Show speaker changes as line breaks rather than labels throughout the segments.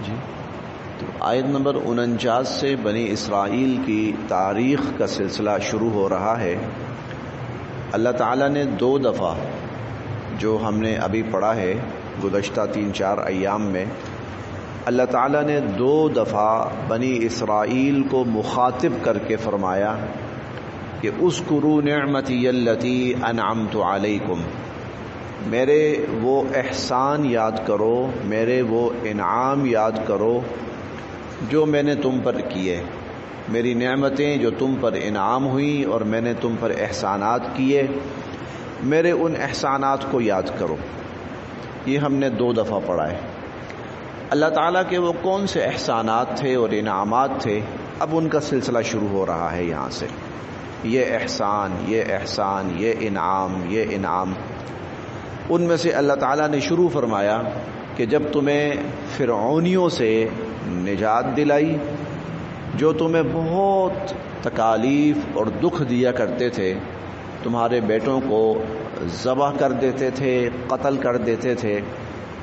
جی تو آیت نمبر 49 سے بنی اسرائیل کی تاریخ کا سلسلہ شروع ہو رہا ہے۔ اللہ تعالیٰ نے 2 دفعہ جو ہم نے ابھی پڑھا ہے گزشتہ 3-4 ایام میں، اللہ تعالیٰ نے 2 دفعہ بنی اسرائیل کو مخاطب کر کے فرمایا کہ اذکروا نعمتی التی انعمت علیکم، میرے وہ احسان یاد کرو، میرے وہ انعام یاد کرو جو میں نے تم پر کیے، میری نعمتیں جو تم پر انعام ہوئیں اور میں نے تم پر احسانات کیے، میرے ان احسانات کو یاد کرو۔ یہ ہم نے 2 دفعہ پڑھا ہے۔ اللہ تعالیٰ کے وہ کون سے احسانات تھے اور انعامات تھے، اب ان کا سلسلہ شروع ہو رہا ہے یہاں سے۔ یہ احسان، یہ احسان، یہ انعام، یہ انعام، ان میں سے اللہ تعالیٰ نے شروع فرمایا کہ جب تمہیں فرعونیوں سے نجات دلائی، جو تمہیں بہت تکالیف اور دکھ دیا کرتے تھے، تمہارے بیٹوں کو ذبح کر دیتے تھے، قتل کر دیتے تھے،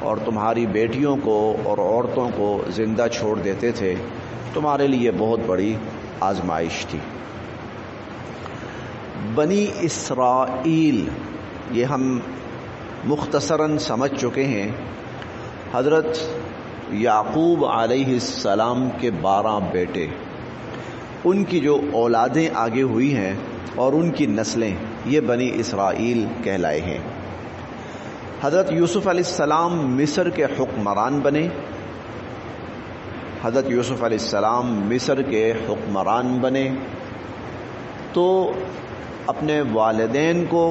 اور تمہاری بیٹیوں کو اور عورتوں کو زندہ چھوڑ دیتے تھے، تمہارے لیے بہت بڑی آزمائش تھی۔ بنی اسرائیل، یہ ہم مختصراً سمجھ چکے ہیں۔ حضرت یعقوب علیہ السلام کے 12 بیٹے، ان کی جو اولادیں آگے ہوئی ہیں اور ان کی نسلیں، یہ بنی اسرائیل کہلائے ہیں۔ حضرت یوسف علیہ السلام مصر کے حکمران بنے، حضرت یوسف علیہ السلام مصر کے حکمران بنے تو اپنے والدین کو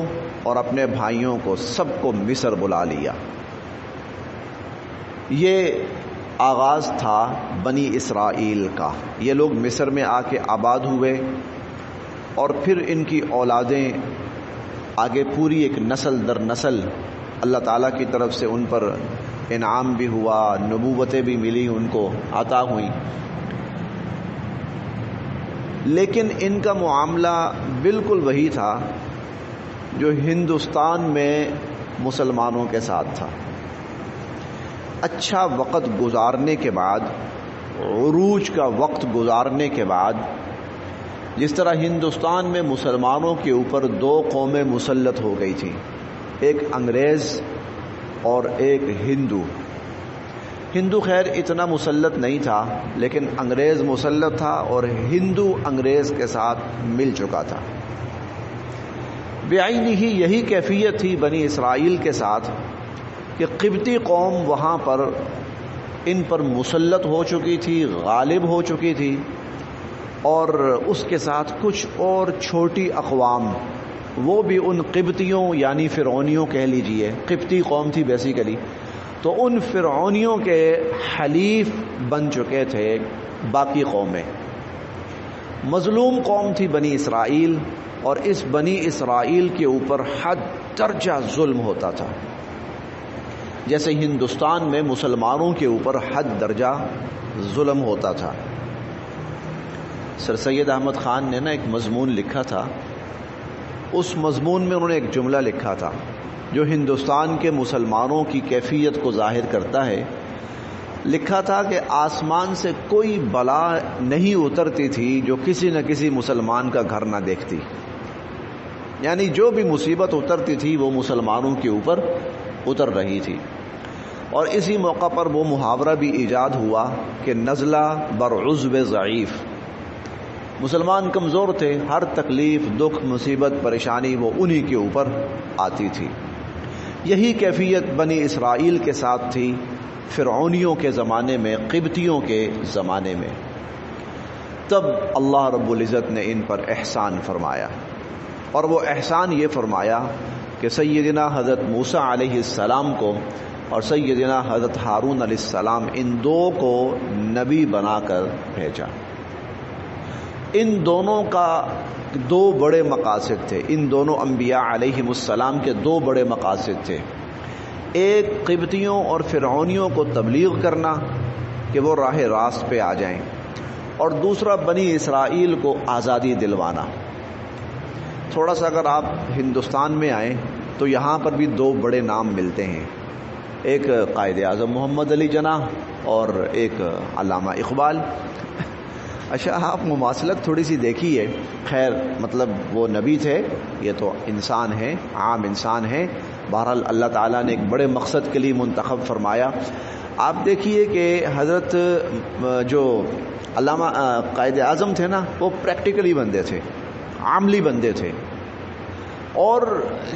اور اپنے بھائیوں کو سب کو مصر بلا لیا۔ یہ آغاز تھا بنی اسرائیل کا۔ یہ لوگ مصر میں آ کے آباد ہوئے اور پھر ان کی اولادیں آگے پوری ایک نسل در نسل اللہ تعالیٰ کی طرف سے ان پر انعام بھی ہوا، نبوتیں بھی ملی، ان کو عطا ہوئیں۔ لیکن ان کا معاملہ بالکل وہی تھا جو ہندوستان میں مسلمانوں کے ساتھ تھا۔ اچھا وقت گزارنے کے بعد، عروج کا وقت گزارنے کے بعد، جس طرح ہندوستان میں مسلمانوں کے اوپر 2 قومیں مسلط ہو گئی تھیں، ایک انگریز اور ایک ہندو۔ ہندو خیر اتنا مسلط نہیں تھا، لیکن انگریز مسلط تھا اور ہندو انگریز کے ساتھ مل چکا تھا۔ بعینہ ہی یہی کیفیت تھی بنی اسرائیل کے ساتھ کہ قبطی قوم وہاں پر ان پر مسلط ہو چکی تھی، غالب ہو چکی تھی، اور اس کے ساتھ کچھ اور چھوٹی اقوام، وہ بھی ان قبطیوں یعنی فرعونیوں کہہ لیجئے، قبطی قوم تھی بیسیکلی، تو ان فرعونیوں کے حلیف بن چکے تھے باقی قومیں۔ مظلوم قوم تھی بنی اسرائیل، اور اس بنی اسرائیل کے اوپر حد درجہ ظلم ہوتا تھا، جیسے ہندوستان میں مسلمانوں کے اوپر حد درجہ ظلم ہوتا تھا۔ سر سید احمد خان نے ایک مضمون لکھا تھا، اس مضمون میں انہوں نے ایک جملہ لکھا تھا جو ہندوستان کے مسلمانوں کی کیفیت کو ظاہر کرتا ہے۔ لکھا تھا کہ آسمان سے کوئی بلا نہیں اترتی تھی جو کسی نہ کسی مسلمان کا گھر نہ دیکھتی، یعنی جو بھی مصیبت اترتی تھی وہ مسلمانوں کے اوپر اتر رہی تھی۔ اور اسی موقع پر وہ محاورہ بھی ایجاد ہوا کہ نزلہ بر عضو ضعیف، مسلمان کمزور تھے، ہر تکلیف، دکھ، مصیبت، پریشانی وہ انہی کے اوپر آتی تھی۔ یہی کیفیت بنی اسرائیل کے ساتھ تھی فرعونیوں کے زمانے میں، قبطیوں کے زمانے میں۔ تب اللہ رب العزت نے ان پر احسان فرمایا، اور وہ احسان یہ فرمایا کہ سیدنا حضرت موسیٰ علیہ السلام کو اور سیدنا حضرت ہارون علیہ السلام، ان 2 کو نبی بنا کر بھیجا۔ ان دونوں کا 2 بڑے مقاصد تھے، ان دونوں انبیاء علیہم السلام کے 2 بڑے مقاصد تھے۔ ایک قبطیوں اور فرعونیوں کو تبلیغ کرنا کہ وہ راہ راست پہ آ جائیں، اور دوسرا بنی اسرائیل کو آزادی دلوانا۔ تھوڑا سا اگر آپ ہندوستان میں آئیں تو یہاں پر بھی 2 بڑے نام ملتے ہیں، ایک قائد اعظم محمد علی جناح اور ایک علامہ اقبال. اچھا آپ مماثلت تھوڑی سی دیکھیے. خیر مطلب وہ نبی تھے, یہ تو انسان ہیں, عام انسان ہیں. بہرحال اللہ تعالیٰ نے ایک بڑے مقصد کے لیے منتخب فرمایا. آپ دیکھیے کہ حضرت جو علامہ قائد اعظم تھے نا, وہ پریکٹیکلی بندے تھے, عملی بندے تھے. اور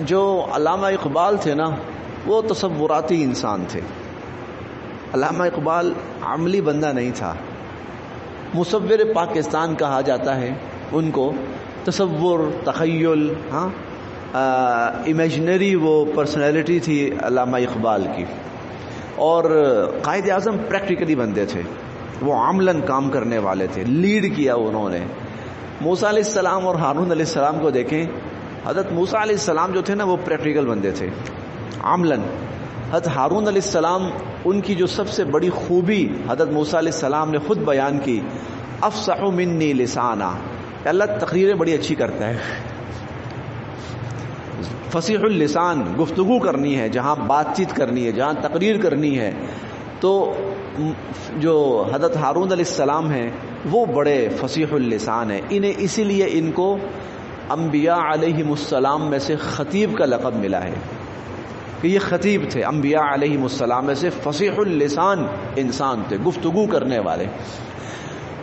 جو علامہ اقبال تھے نا, وہ تصوراتی انسان تھے. علامہ اقبال عملی بندہ نہیں تھا. مصور پاکستان کہا جاتا ہے ان کو. تصور, تخیل, ہاں امیجنری وہ پرسنالٹی تھی علامہ اقبال کی. اور قائد اعظم پریکٹیکلی بندے تھے, وہ عملاً کام کرنے والے تھے. لیڈ کیا انہوں نے. موسیٰ علیہ السلام اور ہارون علیہ السلام کو دیکھیں. حضرت موسیٰ علیہ السلام جو تھے نا, وہ پریکٹیکل بندے تھے, عملاً. حضرت ہارون علیہ السلام, ان کی جو سب سے بڑی خوبی حضرت موسیٰ علیہ السلام نے خود بیان کی, افصح منی لسانا. اللہ تقریریں بڑی اچھی کرتا ہے. فصیح اللسان, گفتگو کرنی ہے, جہاں بات چیت کرنی ہے, جہاں تقریر کرنی ہے. تو جو حضرت ہارون علیہ السلام ہیں وہ بڑے فصیح اللسان ہیں. انہیں اسی لیے ان کو انبیاء علیہم السلام میں سے خطیب کا لقب ملا ہے کہ یہ خطیب تھے. انبیاء علیہم السلام میں سے فصیح اللسان انسان تھے, گفتگو کرنے والے.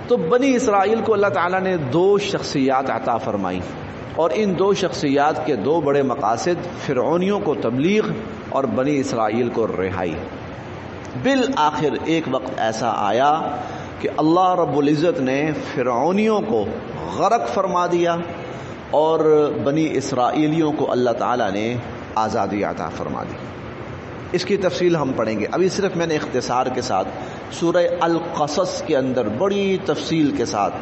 تو بنی اسرائیل کو اللہ تعالیٰ نے 2 شخصیات عطا فرمائی, اور ان 2 شخصیات کے 2 بڑے مقاصد, فرعونیوں کو تبلیغ اور بنی اسرائیل کو رہائی. بالآخر ایک وقت ایسا آیا کہ اللہ رب العزت نے فرعونیوں کو غرق فرما دیا, اور بنی اسرائیلیوں کو اللہ تعالیٰ نے آزادی عطا فرما دی. اس کی تفصیل ہم پڑھیں گے. ابھی صرف میں نے اختصار کے ساتھ سورہ القصص کے اندر بڑی تفصیل کے ساتھ,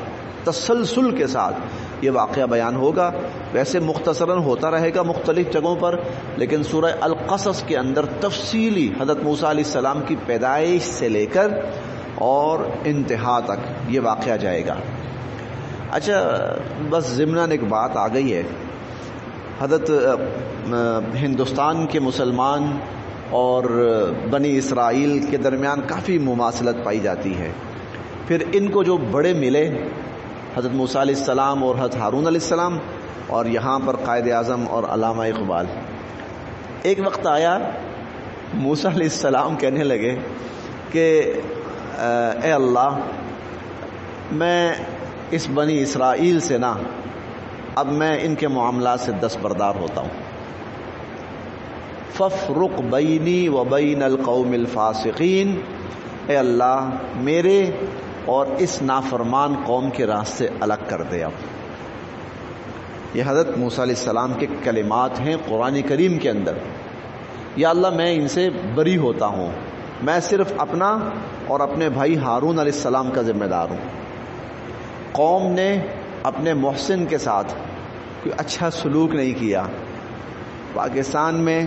تسلسل کے ساتھ یہ واقعہ بیان ہوگا. ویسے مختصراً ہوتا رہے گا مختلف جگہوں پر, لیکن سورہ القصص کے اندر تفصیلی حضرت موسیٰ علیہ السلام کی پیدائش سے لے کر اور انتہا تک یہ واقعہ جائے گا. اچھا بس ضمناً ایک بات آ گئی ہے. حضرت ہندوستان کے مسلمان اور بنی اسرائیل کے درمیان کافی مماثلت پائی جاتی ہے. پھر ان کو جو بڑے ملے حضرت موسیٰ علیہ السلام اور حضرت ہارون علیہ السلام, اور یہاں پر قائد اعظم اور علامہ اقبال. ایک وقت آیا موسیٰ علیہ السلام کہنے لگے کہ اے اللہ, میں اس بنی اسرائیل سے نا اب میں ان کے معاملات سے دستبردار ہوتا ہوں. فافرق بینی و بین القوم الفاسقین, اے اللہ میرے اور اس نافرمان قوم کے راستے الگ کر دے. اب یہ حضرت موسیٰ علیہ السلام کے کلمات ہیں قرآن کریم کے اندر. یا اللہ میں ان سے بری ہوتا ہوں, میں صرف اپنا اور اپنے بھائی ہارون علیہ السلام کا ذمہ دار ہوں. قوم نے اپنے محسن کے ساتھ کوئی اچھا سلوک نہیں کیا. پاکستان میں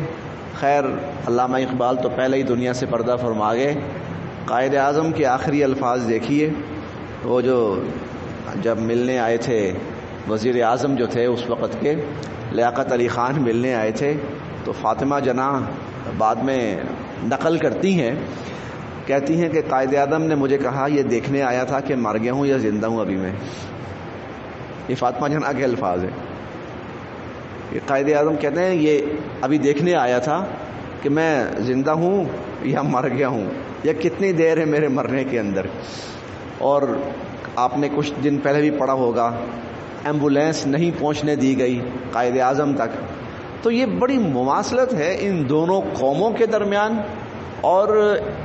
خیر علامہ اقبال تو پہلے ہی دنیا سے پردہ فرما گئے. قائد اعظم کے آخری الفاظ دیکھیے. وہ جو جب ملنے آئے تھے وزیر اعظم جو تھے اس وقت کے, لیاقت علی خان ملنے آئے تھے, تو فاطمہ جناح بعد میں نقل کرتی ہیں, کہتی ہیں کہ قائد اعظم نے مجھے کہا یہ دیکھنے آیا تھا کہ مر گیا ہوں یا زندہ ہوں ابھی میں. یہ فاطمہ جناح کے الفاظ ہیں. یہ قائد اعظم کہتے ہیں یہ ابھی دیکھنے آیا تھا کہ میں زندہ ہوں یا مر گیا ہوں, یا کتنی دیر ہے میرے مرنے کے اندر. اور آپ نے کچھ دن پہلے بھی پڑھا ہوگا ایمبولینس نہیں پہنچنے دی گئی قائد اعظم تک. تو یہ بڑی مماثلت ہے ان دونوں قوموں کے درمیان اور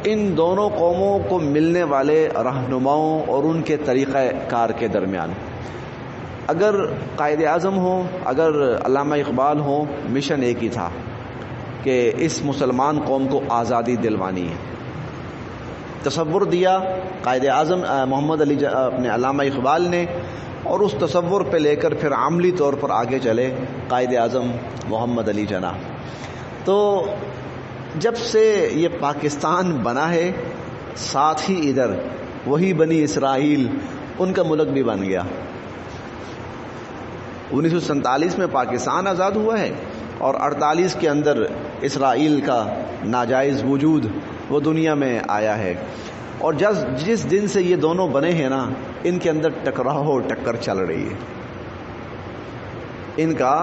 ان دونوں قوموں کو ملنے والے رہنماؤں اور ان کے طریقہ کار کے درمیان. اگر قائد اعظم ہوں, اگر علامہ اقبال ہوں, مشن ایک ہی تھا کہ اس مسلمان قوم کو آزادی دلوانی ہے. تصور دیا قائد اعظم محمد علی اپنے علامہ اقبال نے, اور اس تصور پہ لے کر پھر عملی طور پر آگے چلے قائد اعظم محمد علی جناح. تو جب سے یہ پاکستان بنا ہے, ساتھ ہی ادھر وہی بنی اسرائیل ان کا ملک بھی بن گیا. 1947 میں پاکستان آزاد ہوا ہے اور 48 کے اندر اسرائیل کا ناجائز وجود وہ دنیا میں آیا ہے. اور جس دن سے یہ دونوں بنے ہیں نا، ان کے اندر ٹکراؤ اور ٹکر چل رہی ہے. ان کا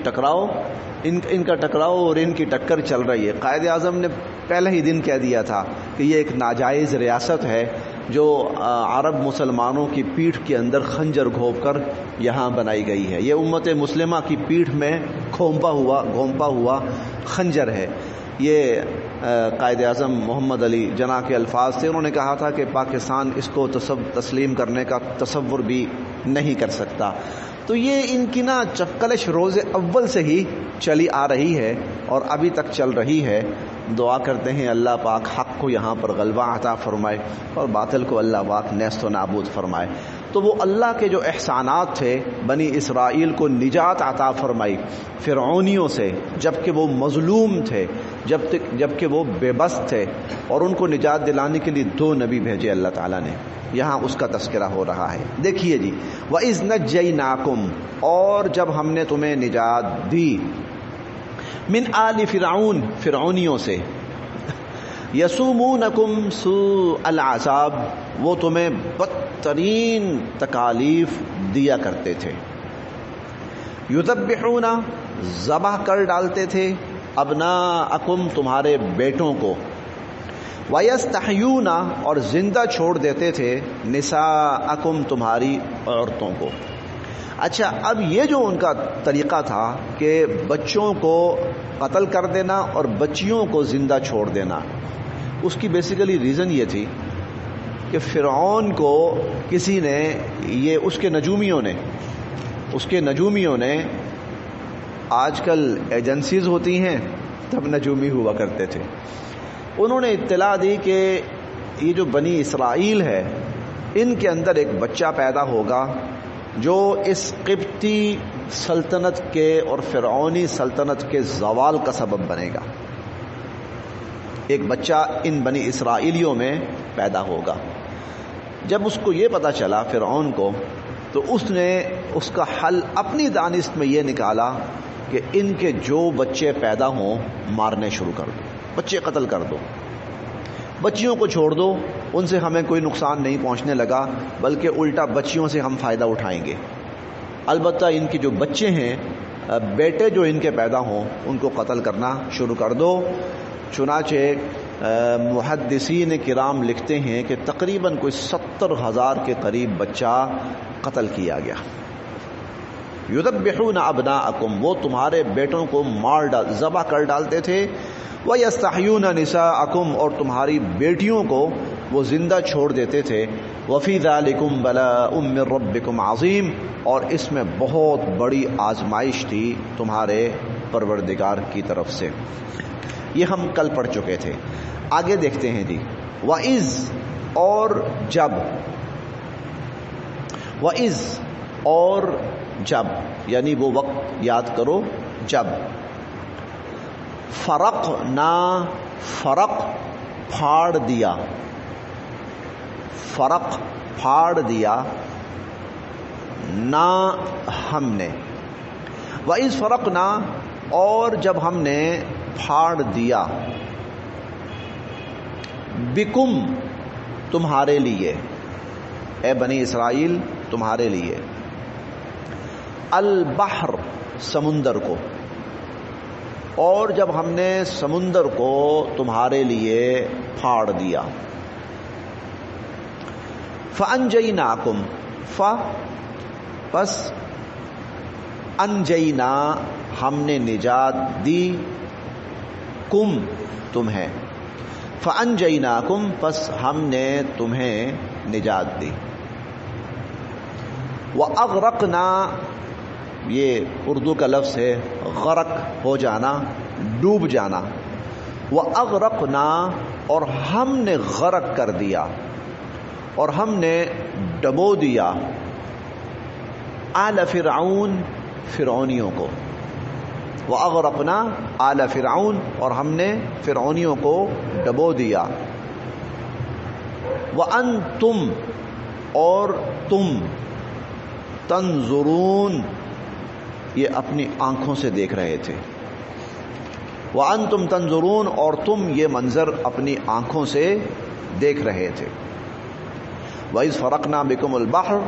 ٹکراؤ اور ان کی ٹکر چل رہی ہے. قائد اعظم نے پہلے ہی دن کہہ دیا تھا کہ یہ ایک ناجائز ریاست ہے جو عرب مسلمانوں کی پیٹھ کے اندر خنجر گھونپ کر یہاں بنائی گئی ہے. یہ امت مسلمہ کی پیٹھ میں گھونپا ہوا خنجر ہے. یہ قائد اعظم محمد علی جناح کے الفاظ تھے. انہوں نے کہا تھا کہ پاکستان اس کو تسلیم کرنے کا تصور بھی نہیں کر سکتا. تو یہ ان کی نا چکلش روز اول سے ہی چلی آ رہی ہے اور ابھی تک چل رہی ہے. دعا کرتے ہیں اللہ پاک حق کو یہاں پر غلبہ عطا فرمائے اور باطل کو اللہ پاک نیست و نابود فرمائے. تو وہ اللہ کے جو احسانات تھے، بنی اسرائیل کو نجات عطا فرمائی فرعونیوں سے جبکہ وہ مظلوم تھے، جبکہ وہ بے بس تھے، اور ان کو نجات دلانے کے لیے 2 نبی بھیجے اللہ تعالیٰ نے. یہاں اس کا تذکرہ ہو رہا ہے. دیکھیے جی، وَإِذْ نَجَّيْنَاكُمْ، اور جب ہم نے تمہیں نجات دی، من آل فرعون، فرعونیوں سے، یسومونکم سوء العذاب، وہ تمہیں بدترین تکالیف دیا کرتے تھے. یذبحون، ذبح کر ڈالتے تھے، ابناءکم، تمہارے بیٹوں کو، ویستحیون، اور زندہ چھوڑ دیتے تھے، نساءکم، تمہاری عورتوں کو. اچھا، اب یہ جو ان کا طریقہ تھا کہ بچوں کو قتل کر دینا اور بچیوں کو زندہ چھوڑ دینا، اس کی بیسیکلی ریزن یہ تھی کہ فرعون کو کسی نے، یہ اس کے نجومیوں نے، آج کل ایجنسیز ہوتی ہیں، تب نجومی ہوا کرتے تھے، انہوں نے اطلاع دی کہ یہ جو بنی اسرائیل ہے ان کے اندر ایک بچہ پیدا ہوگا جو اس قبطی سلطنت کے اور فرعونی سلطنت کے زوال کا سبب بنے گا. ایک بچہ ان بنی اسرائیلیوں میں پیدا ہوگا. جب اس کو یہ پتا چلا فرعون کو، تو اس نے اس کا حل اپنی دانست میں یہ نکالا کہ ان کے جو بچے پیدا ہوں مارنے شروع کر دو، بچے قتل کر دو، بچیوں کو چھوڑ دو، ان سے ہمیں کوئی نقصان نہیں پہنچنے لگا، بلکہ الٹا بچیوں سے ہم فائدہ اٹھائیں گے. البتہ ان کے جو بچے ہیں، بیٹے جو ان کے پیدا ہوں، ان کو قتل کرنا شروع کر دو. چنانچہ محدثین کرام لکھتے ہیں کہ تقریباً کوئی 70,000 کے قریب بچہ قتل کیا گیا. یذبحون ابناءکم، وہ تمہارے بیٹوں کو ذبح کر ڈالتے تھے. وَيَسْتَحْيُونَ نِسَاءَكُمْ، اور تمہاری بیٹیوں کو وہ زندہ چھوڑ دیتے تھے. وَفِي ذَلِكُمْ بَلَاءٌ مِّن رَبِّكُمْ عَظِيمٌ، اور اس میں بہت بڑی آزمائش تھی تمہارے پروردگار کی طرف سے. یہ ہم کل پڑھ چکے تھے. آگے دیکھتے ہیں جی. وَإِذْ، اور جب، وَإِذْ، اور جب، یعنی وہ وقت یاد کرو جب، فرقنا، فرق پھاڑ دیا، فرق پھاڑ دیا، نا ہم نے، وَإِذْ فرقنا، اور جب ہم نے پھاڑ دیا، بکم، تمہارے لیے، اے بنی اسرائیل تمہارے لیے، البحر، سمندر کو، اور جب ہم نے سمندر کو تمہارے لیے پھاڑ دیا. فَأَنْجَيْنَاكُمْ، پس انجینا، ہم نے نجات دی، کم، تمہیں، فَأَنْجَيْنَاكُمْ، پس ہم نے تمہیں نجات دی. وَأَغْرَقْنَا، یہ اردو کا لفظ ہے، غرق ہو جانا، ڈوب جانا. وَأَغْرَقْنَا، اور ہم نے غرق کر دیا، اور ہم نے ڈبو دیا، آل فرعون، فرعونیوں کو. وَأَغْرَقْنَا آل فرعون، اور ہم نے فرعونیوں کو ڈبو دیا. وَأَنْتُمْ، اور تم، تنظرون، یہ اپنی آنکھوں سے دیکھ رہے تھے. وَأَنْتُمْ تنظرون، اور تم یہ منظر اپنی آنکھوں سے دیکھ رہے تھے. وَإِذْ فَرَقْنَا بِكُمُ الْبَحْرَ،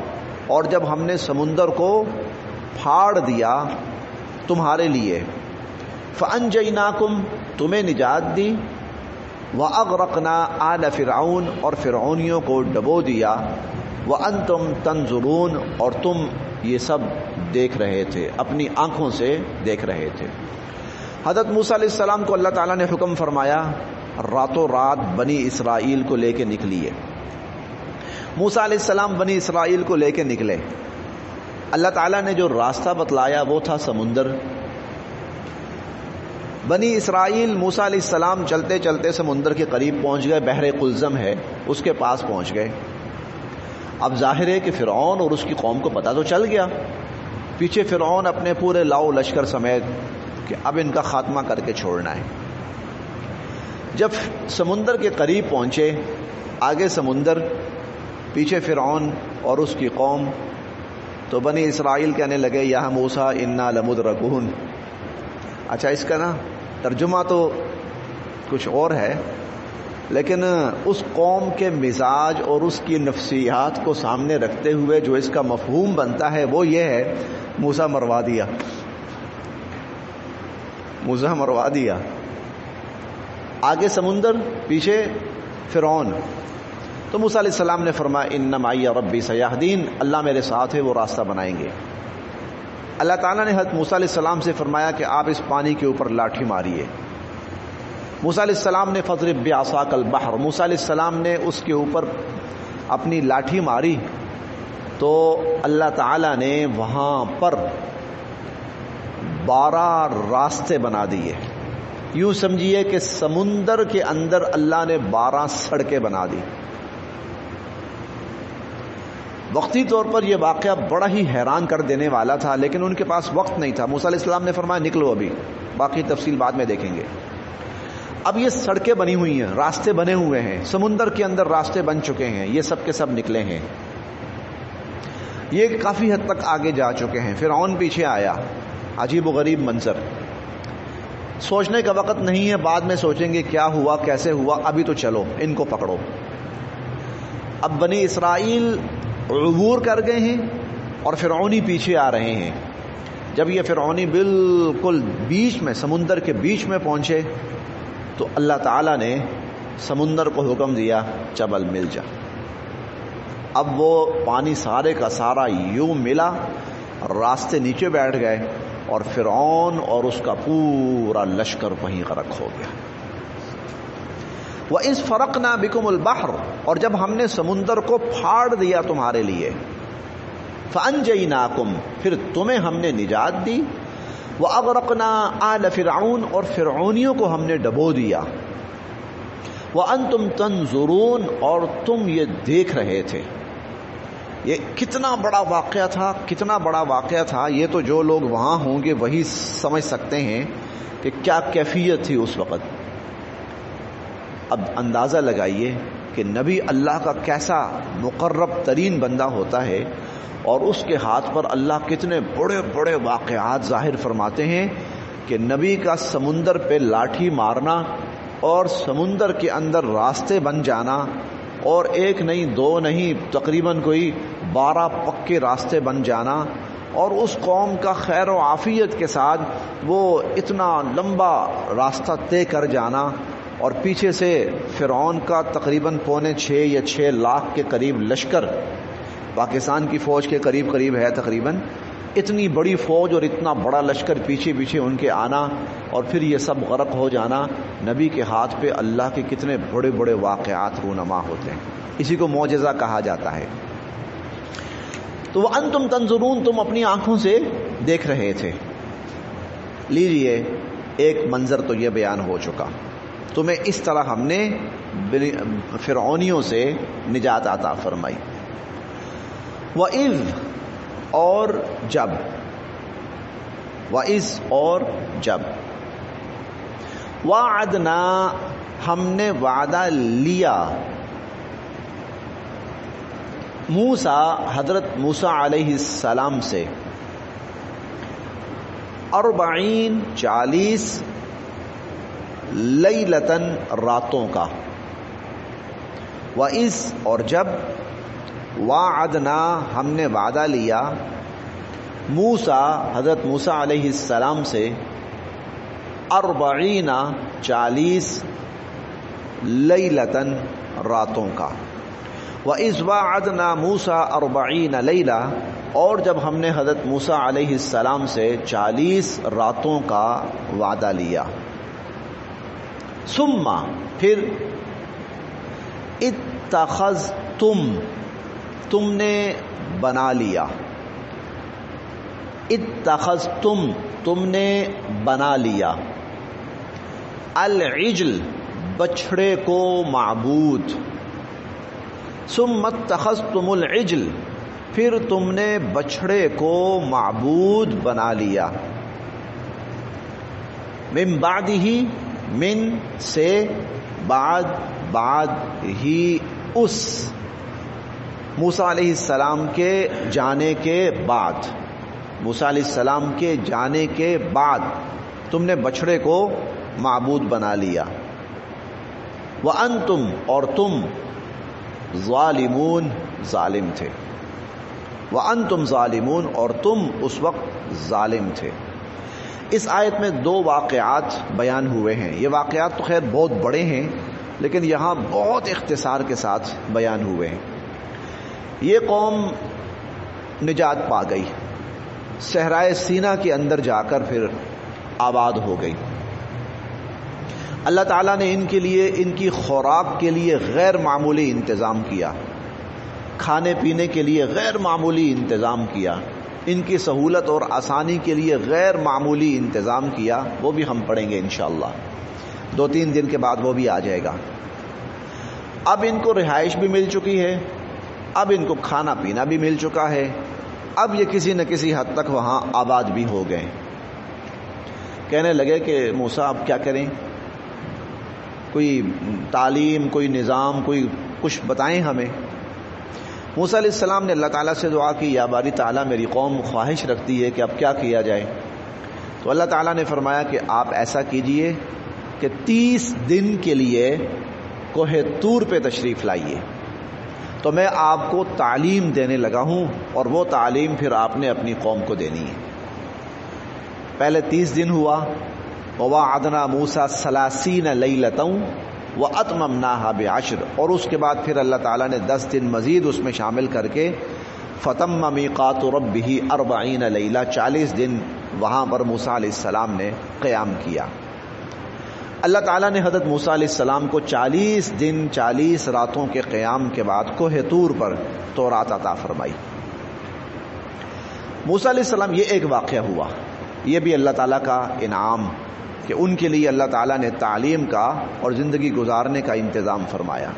اور جب ہم نے سمندر کو پھاڑ دیا تمہارے لیے. فَأَنْجَيْنَاكُمْ، تمہیں نجات دی. وَأَغْرَقْنَا آلَ فِرْعَوْنَ، اور فرعونیوں کو ڈبو دیا. وَأَنْتُمْ تَنْظُرُونَ، اور تم یہ سب دیکھ رہے تھے، اپنی آنکھوں سے دیکھ رہے تھے. حضرت موسیٰ علیہ السلام کو اللہ تعالیٰ نے حکم فرمایا راتوں رات بنی اسرائیل کو لے کے نکلیے. موسیٰ علیہ السلام بنی اسرائیل کو لے کے نکلے. اللہ تعالیٰ نے جو راستہ بتلایا وہ تھا سمندر. بنی اسرائیل موسیٰ علیہ السلام چلتے چلتے سمندر کے قریب پہنچ گئے. بحر قلزم ہے اس کے پاس پہنچ گئے. اب ظاہر ہے کہ فرعون اور اس کی قوم کو پتہ تو چل گیا. پیچھے فرعون اپنے پورے لاؤ لشکر سمیت کہ اب ان کا خاتمہ کر کے چھوڑنا ہے. جب سمندر کے قریب پہنچے، آگے سمندر، پیچھے فرعون اور اس کی قوم، تو بنی اسرائیل کہنے لگے یا موسیٰ انا لمدرکون. اچھا، اس کا نا ترجمہ تو کچھ اور ہے، لیکن اس قوم کے مزاج اور اس کی نفسیات کو سامنے رکھتے ہوئے جو اس کا مفہوم بنتا ہے وہ یہ ہے موسیٰ مروا دیا، موسیٰ مروا دیا. آگے سمندر، پیچھے فرعون. تو موسیٰ علیہ السلام نے فرمایا ان معی ربی سیہدین، اللہ میرے ساتھ ہے، وہ راستہ بنائیں گے. اللہ تعالیٰ نے حضرت موسیٰ علیہ السلام سے فرمایا کہ آپ اس پانی کے اوپر لاٹھی ماریے. موسیٰ علیہ السلام نے فضرب بعصاک البحر، موسیٰ علیہ السلام نے اس کے اوپر اپنی لاٹھی ماری تو اللہ تعالیٰ نے وہاں پر 12 راستے بنا دیے. یوں سمجھیے کہ سمندر کے اندر اللہ نے 12 سڑکیں بنا دی. وقتی طور پر یہ واقعہ بڑا ہی حیران کر دینے والا تھا، لیکن ان کے پاس وقت نہیں تھا. موسیٰ علیہ السلام نے فرمایا نکلو، ابھی باقی تفصیل بعد میں دیکھیں گے. اب یہ سڑکیں بنی ہوئی ہیں، راستے بنے ہوئے ہیں، سمندر کے اندر راستے بن چکے ہیں، یہ سب کے سب نکلے ہیں. یہ کافی حد تک آگے جا چکے ہیں. فرعون پیچھے آیا، عجیب و غریب منظر. سوچنے کا وقت نہیں ہے، بعد میں سوچیں گے کیا ہوا کیسے ہوا، ابھی تو چلو ان کو پکڑو. اب بنی اسرائیل عبور کر گئے ہیں اور فرعونی پیچھے آ رہے ہیں. جب یہ فرعونی بالکل بیچ میں، سمندر کے بیچ میں پہنچے تو اللہ تعالیٰ نے سمندر کو حکم دیا چبل مل جا. اب وہ پانی سارے کا سارا یوں ملا، راستے نیچے بیٹھ گئے اور فرعون اور اس کا پورا لشکر وہیں غرق ہو گیا. وَإِذْ فَرَقْنَا بِكُمُ الْبَحْرَ، اور جب ہم نے سمندر کو پھاڑ دیا تمہارے لیے. فَأَنْجَيْنَاكُمْ، پھر تمہیں ہم نے نجات دی. وَأَغْرَقْنَا آلَ فِرْعَوْنَ، اور فرعونیوں کو ہم نے ڈبو دیا. وَأَنْتُمْ تَنْظُرُونَ، اور تم یہ دیکھ رہے تھے. یہ کتنا بڑا واقعہ تھا، کتنا بڑا واقعہ تھا. یہ تو جو لوگ وہاں ہوں گے وہی سمجھ سکتے ہیں کہ کیا کیفیت تھی اس وقت. اب اندازہ لگائیے کہ نبی اللہ کا کیسا مقرب ترین بندہ ہوتا ہے اور اس کے ہاتھ پر اللہ کتنے بڑے بڑے واقعات ظاہر فرماتے ہیں کہ نبی کا سمندر پہ لاٹھی مارنا اور سمندر کے اندر راستے بن جانا، اور ایک نہیں دو نہیں، تقریباً کوئی 12 پکے راستے بن جانا، اور اس قوم کا خیر و عافیت کے ساتھ وہ اتنا لمبا راستہ طے کر جانا، اور پیچھے سے فرعون کا تقریباً 5.5 یا 6 لاکھ کے قریب لشکر، پاکستان کی فوج کے قریب قریب ہے تقریباً. اتنی بڑی فوج اور اتنا بڑا لشکر پیچھے پیچھے ان کے آنا، اور پھر یہ سب غرق ہو جانا. نبی کے ہاتھ پہ اللہ کے کتنے بڑے بڑے واقعات رونما ہوتے ہیں. اسی کو معجزہ کہا جاتا ہے. تو وَأَنْتُمْ تَنْظُرُونَ، تم اپنی آنکھوں سے دیکھ رہے تھے. لیجئے ایک منظر تو یہ بیان ہو چکا. تمہیں اس طرح ہم نے فرعونیوں سے نجات عطا فرمائی. وَإِذْ، اور جب، وَإِذْ، اور جب، وَعَدْنَا، ہم نے وعدہ لیا، موسیٰ، حضرت موسیٰ علیہ السلام سے، 40 لیلتاً، راتوں کا. وَإِذْ اور جب وَعَدْنَا ہم نے وعدہ لیا موسیٰ حضرت موسیٰ علیہ السلام سے 40 لیلتاً راتوں کا. وَإِذْ وَعَدْنَا مُوسَىٰ 40 لیلہ اور جب ہم نے حضرت موسیٰ علیہ السلام سے 40 راتوں کا وعدہ لیا. ثم پھر اتخذتم تم نے بنا لیا. اتخذتم تم نے بنا لیا العجل بچھڑے کو معبود. ثم اتخذتم العجل پھر تم نے بچھڑے کو معبود بنا لیا. من بعدہ من سے بعد ہی اس موسیٰ علیہ السلام کے جانے کے بعد. موسیٰ علیہ السلام کے جانے کے بعد تم نے بچھڑے کو معبود بنا لیا. وَأَنْتُمْ اور تم ظالمون ظالم تھے. وَأَنْتُمْ ظالمون اور تم اس وقت ظالم تھے. اس آیت میں 2 واقعات بیان ہوئے ہیں. یہ واقعات تو خیر بہت بڑے ہیں لیکن یہاں بہت اختصار کے ساتھ بیان ہوئے ہیں. یہ قوم نجات پا گئی, صحرائے سینا کے اندر جا کر پھر آباد ہو گئی. اللہ تعالیٰ نے ان کے لیے ان کی خوراک کے لیے غیر معمولی انتظام کیا, کھانے پینے کے لیے غیر معمولی انتظام کیا, ان کی سہولت اور آسانی کے لیے غیر معمولی انتظام کیا. وہ بھی ہم پڑھیں گے انشاءاللہ, 2-3 دن کے بعد وہ بھی آ جائے گا. اب ان کو رہائش بھی مل چکی ہے, اب ان کو کھانا پینا بھی مل چکا ہے, اب یہ کسی نہ کسی حد تک وہاں آباد بھی ہو گئے. کہنے لگے کہ موسیٰ اب کیا کریں, کوئی تعلیم, کوئی نظام, کوئی کچھ بتائیں ہمیں. موسیٰ علیہ السلام نے اللہ تعالیٰ سے دعا کی, یا باری تعالیٰ میری قوم خواہش رکھتی ہے کہ اب کیا کیا جائے. تو اللہ تعالیٰ نے فرمایا کہ آپ ایسا کیجئے کہ 30 دن کے لیے کوہ طور پہ تشریف لائیے, تو میں آپ کو تعلیم دینے لگا ہوں, اور وہ تعلیم پھر آپ نے اپنی قوم کو دینی ہے. پہلے 30 دن ہوا, وَوَعَدْنَا مُوسَىٰ 30 لَيْلَةً وَأَتْمَمْنَاهَا بِعَشْرٍ اور اس کے بعد پھر اللہ تعالیٰ نے 10 دن مزید اس میں شامل کر کے فَتَمَّ مِيقَاتُ رَبِّهِ 40 لَيْلَةً 40 دن وہاں پر موسیٰ علیہ السلام نے قیام کیا. اللہ تعالیٰ نے حضرت موسیٰ علیہ السلام کو 40 دن 40 راتوں کے قیام کے بعد کوہ طور پر تورات عطا فرمائی. موسیٰ علیہ السلام یہ ایک واقعہ ہوا, یہ بھی اللہ تعالیٰ کا انعام کہ ان کے لیے اللہ تعالیٰ نے تعلیم کا اور زندگی گزارنے کا انتظام فرمایا.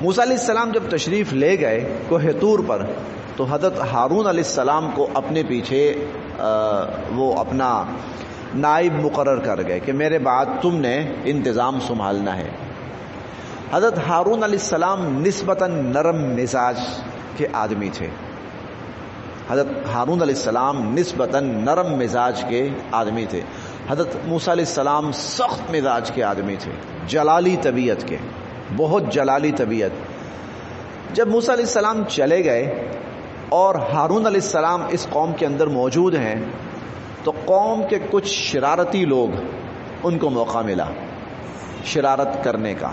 موسیٰ علیہ السلام جب تشریف لے گئے کوہ طور پر تو حضرت ہارون علیہ السلام کو اپنے پیچھے وہ اپنا نائب مقرر کر گئے کہ میرے بعد تم نے انتظام سنبھالنا ہے. حضرت ہارون علیہ السلام نسبتاً نرم مزاج کے آدمی تھے. حضرت ہارون علیہ السلام نسبتاً نرم مزاج کے آدمی تھے. حضرت موسیٰ علیہ السلام سخت مزاج کے آدمی تھے, جلالی طبیعت کے, بہت جلالی طبیعت. جب موسیٰ علیہ السلام چلے گئے اور ہارون علیہ السلام اس قوم کے اندر موجود ہیں تو قوم کے کچھ شرارتی لوگ ان کو موقع ملا شرارت کرنے کا,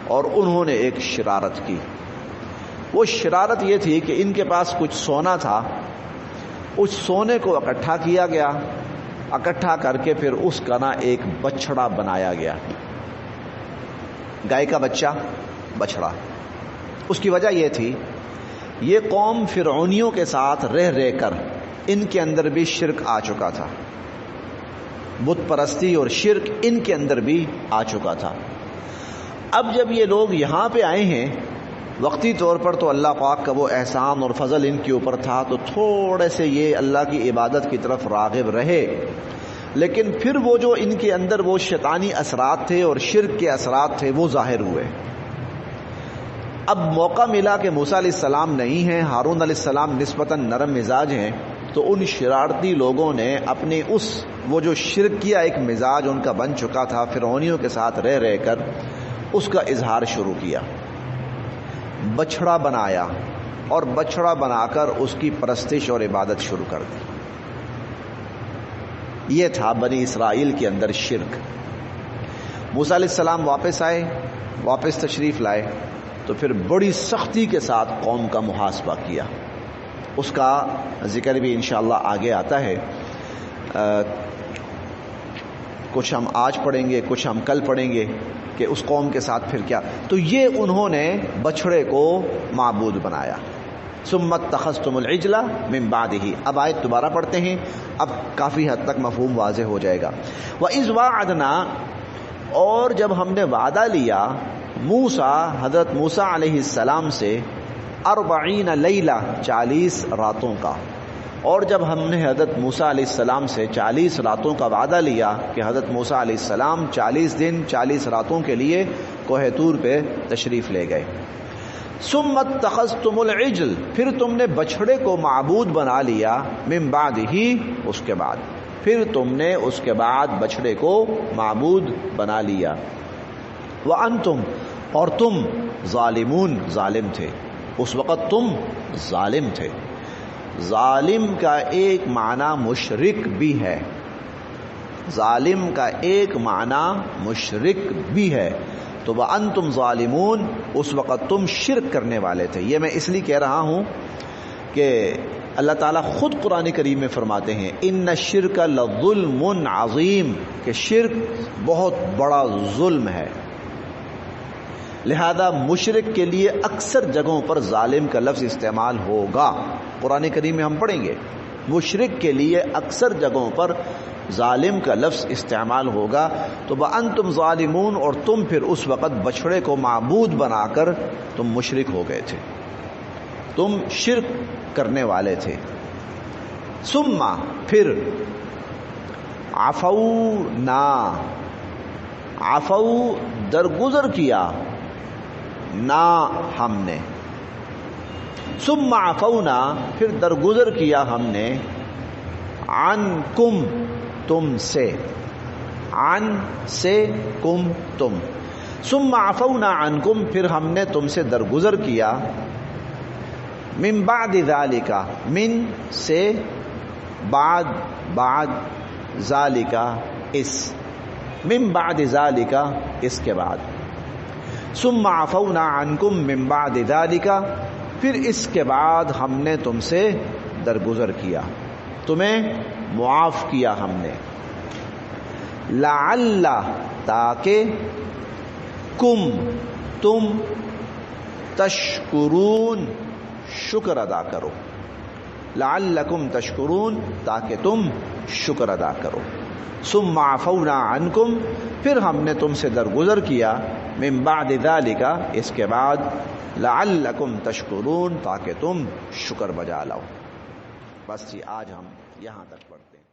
اور انہوں نے ایک شرارت کی. وہ شرارت یہ تھی کہ ان کے پاس کچھ سونا تھا, اس سونے کو اکٹھا کیا گیا, اکٹھا کر کے پھر اس کا نا ایک بچڑا بنایا گیا, گائے کا بچہ, بچڑا. اس کی وجہ یہ تھی یہ قوم فرعونیوں کے ساتھ رہ کر ان کے اندر بھی شرک آ چکا تھا, بت پرستی اور شرک ان کے اندر بھی آ چکا تھا. اب جب یہ لوگ یہاں پہ آئے ہیں وقتی طور پر تو اللہ پاک کا وہ احسان اور فضل ان کے اوپر تھا تو تھوڑے سے یہ اللہ کی عبادت کی طرف راغب رہے, لیکن پھر وہ جو ان کے اندر وہ شیطانی اثرات تھے اور شرک کے اثرات تھے وہ ظاہر ہوئے. اب موقع ملا کہ موسیٰ علیہ السلام نہیں ہیں, ہارون علیہ السلام نسبتاً نرم مزاج ہیں, تو ان شرارتی لوگوں نے اپنے وہ جو شرک کیا ایک مزاج ان کا بن چکا تھا فرعونیوں کے ساتھ رہ کر, اس کا اظہار شروع کیا، بچھڑا بنایا اور بچھڑا بنا کر اس کی پرستش اور عبادت شروع کر دی۔ یہ تھا بنی اسرائیل کے اندر شرک۔ موسیٰ علیہ السلام واپس آئے، واپس تشریف لائے تو پھر بڑی سختی کے ساتھ قوم کا محاسبہ کیا۔ اس کا ذکر بھی انشاءاللہ آگے آتا ہے، کچھ ہم آج پڑھیں گے، کچھ ہم کل پڑھیں گے کہ اس قوم کے ساتھ پھر کیا۔ تو یہ انہوں نے بچھڑے کو معبود بنایا۔ ثم اتخذتم العجل من بعدہ۔ اب آیت دوبارہ پڑھتے ہیں، اب کافی حد تک مفہوم واضح ہو جائے گا۔ وَإِذْ وَعَدْنَا، اور جب ہم نے وعدہ لیا موسیٰ، حضرت موسیٰ علیہ السلام سے 40 لیلہ، 40 راتوں کا، اور جب ہم نے حضرت موسیٰ علیہ السلام سے 40 راتوں کا وعدہ لیا کہ حضرت موسیٰ علیہ السلام 40 دن 40 راتوں کے لیے کوہ طور پہ تشریف لے گئے۔ ثم اتخذتم العجل، پھر تم نے بچھڑے کو معبود بنا لیا، من بعد ہی، اس کے بعد، پھر تم نے اس کے بعد بچھڑے کو معبود بنا لیا۔ وانتم، اور تم ظالمون، ظالم تھے، اس وقت تم ظالم تھے۔ ظالم کا ایک معنی مشرک بھی ہے، ظالم کا ایک معنی مشرک بھی ہے۔ تو وَأَنْتُمْ ظَالِمُونَ، اس وقت تم شرک کرنے والے تھے۔ یہ میں اس لیے کہہ رہا ہوں کہ اللہ تعالیٰ خود قرآن کریم میں فرماتے ہیں اِنَّ الشِّرْكَ لَظُلْمٌ عَظِيمٌ، کہ شرک بہت بڑا ظلم ہے۔ لہذا مشرک کے لیے اکثر جگہوں پر ظالم کا لفظ استعمال ہوگا، قرآن کریم میں ہم پڑھیں گے، مشرک کے لیے اکثر جگہوں پر ظالم کا لفظ استعمال ہوگا۔ تو وَأَنْتُمْ ظَالِمُونَ، اور تم پھر اس وقت بچھڑے کو معبود بنا کر تم مشرک ہو گئے تھے، تم شرک کرنے والے تھے۔ ثم، پھر عفونا، عفو درگزر کیا، نہ ہم نے، ثم عفونا، پھر درگزر کیا ہم نے، عنکم، تم سے، عن سے، کم، تم، ثم عفونا عنکم، پھر ہم نے تم سے درگزر کیا، من بعد ذالک، من سے، بعد، بعد، ذالک، اس، من بعد ذالک، اس کے بعد، ثم عفونا عنکم من بعد ذالک، پھر اس کے بعد ہم نے تم سے درگزر کیا، تمہیں معاف کیا ہم نے، لعل، تاکہ، کم، تم، تشکرون، شکر ادا کرو، لعلکم تشکرون، تاکہ تم شکر ادا کرو۔ ثم عفونا عنکم، پھر ہم نے تم سے درگزر کیا، من بعد ذالک، اس کے بعد، لعلکم تشکرون، تاکہ تم شکر بجا لاؤ۔ بس جی آج ہم یہاں تک پڑھتے ہیں۔